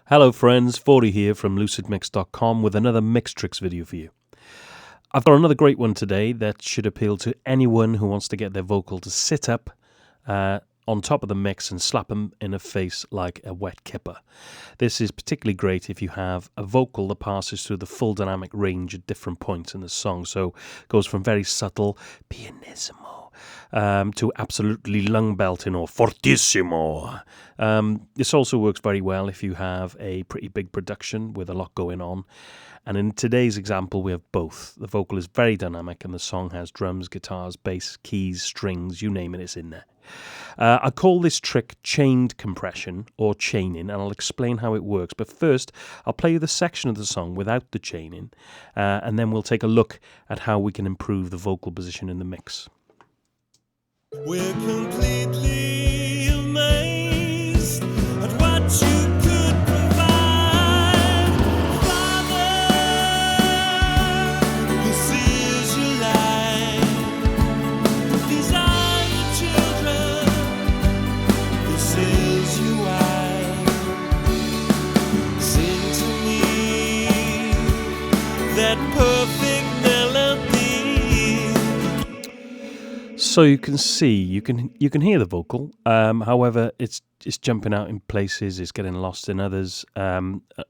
Hello friends, 40 here from lucidmix.com with another Mix Tricks video for you. I've got another great one today that should appeal to anyone who wants to get their vocal to sit up on top of the mix and slap them in the face like a wet kipper. This is particularly great if you have a vocal that passes through the full dynamic range at different points in the song. So it goes from very subtle pianissimo to absolutely lung belting or fortissimo. This also works very well if you have a pretty big production with a lot going on. And in today's example, we have both. The vocal is very dynamic and the song has drums, guitars, bass, keys, strings, you name it, it's in there. I call this trick chained compression or chaining, and I'll explain how it works. But first, I'll play you the section of the song without the chaining, and then we'll take a look at how we can improve the vocal position in the mix. We're completely amazed at what you could provide. Father, this is your life. These are your children. This is your wife. Sing to me that perfect melody. So you can see, you can hear the vocal. However, it's jumping out in places, it's getting lost in others.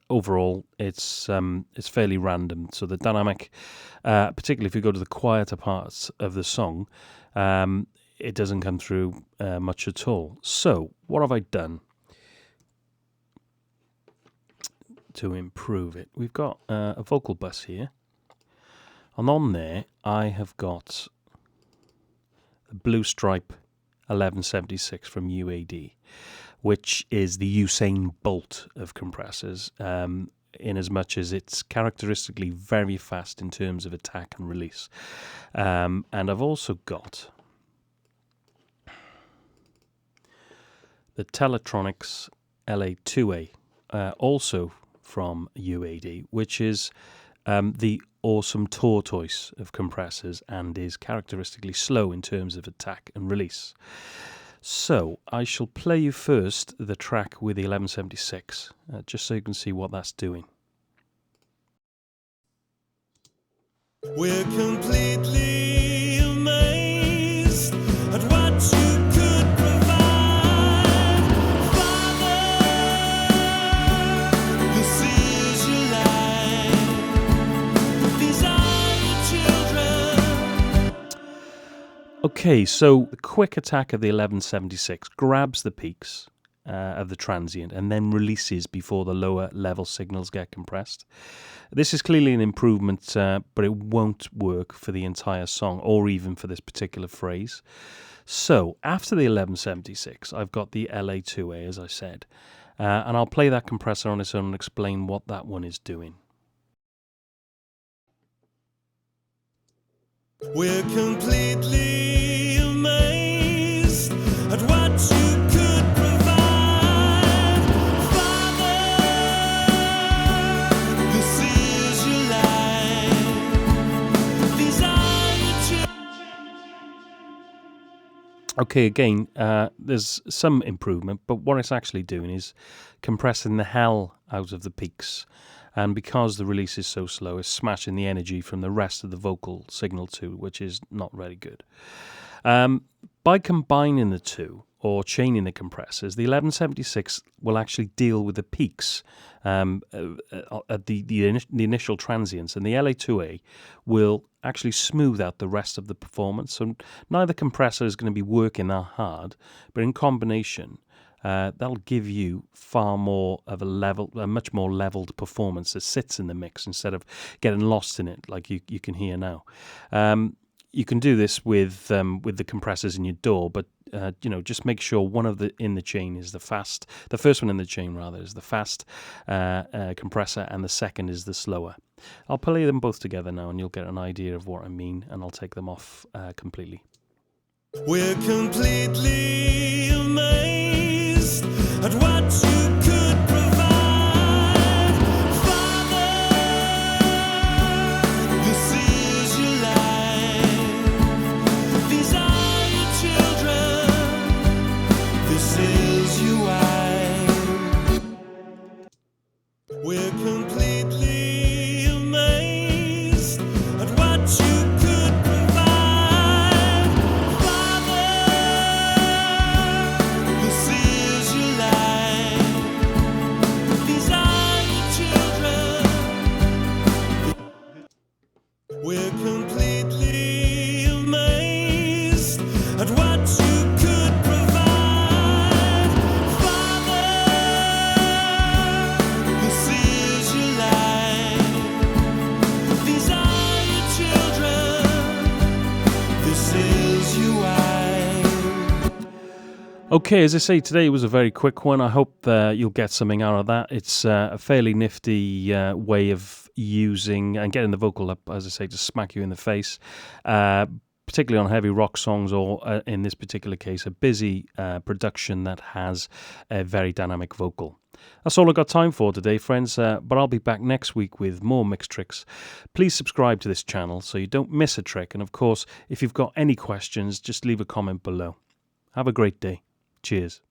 Overall, it's fairly random. So the dynamic, particularly if you go to the quieter parts of the song, it doesn't come through much at all. So what have I done to improve it? We've got a vocal bus here, and on there I have got Blue Stripe 1176 from UAD, which is the Usain Bolt of compressors, in as much as it's characteristically very fast in terms of attack and release. And I've also got the Teletronics LA2A, also from UAD, which is the awesome tortoise of compressors and is characteristically slow in terms of attack and release. So I shall play you first the track with the 1176, just so you can see what that's doing. We're completely amazed at what you could provide. Father, this is your life. These are your children. Okay, so the quick attack of the 1176 grabs the peaks of the transient and then releases before the lower level signals get compressed. This is clearly an improvement, but it won't work for the entire song or even for this particular phrase. So after the 1176, I've got the LA2A, as I said, and I'll play that compressor on its own and explain what that one is doing. We're completely amazed at what you could provide. Father, this is your life. These are your children. Okay, again, there's some improvement, but what it's actually doing is compressing the hell out of the peaks. And because the release is so slow, it's smashing the energy from the rest of the vocal signal too, which is not very good. By combining the two, or chaining the compressors, the 1176 will actually deal with the peaks at the initial transients, and the LA2A will actually smooth out the rest of the performance. So neither compressor is going to be working that hard, but in combination, that'll give you far more of a much more leveled performance that sits in the mix instead of getting lost in it like you can hear now. You can do this with the compressors in your DAW, but just make sure one of the in the chain is the fast. The first one in the chain rather is the fast compressor, and the second is the slower. I'll play them both together now, and you'll get an idea of what I mean, and I'll take them off completely. We're completely amazed at what you could provide. Father, this is your life. These are your children. This is your wife. We're completely amazed at what you could provide. Father, this is your life. These are your children. We're completely amazed at what you could provide. Father, this is your life. These are your children. This is your wife. Okay, as I say, today was a very quick one. I hope you'll get something out of that. It's a fairly nifty way of using and getting the vocal up, as I say, to smack you in the face, particularly on heavy rock songs or, in this particular case, a busy production that has a very dynamic vocal. That's all I've got time for today, friends, but I'll be back next week with more mixed tricks. Please subscribe to this channel so you don't miss a trick. And of course, if you've got any questions, just leave a comment below. Have a great day. Cheers.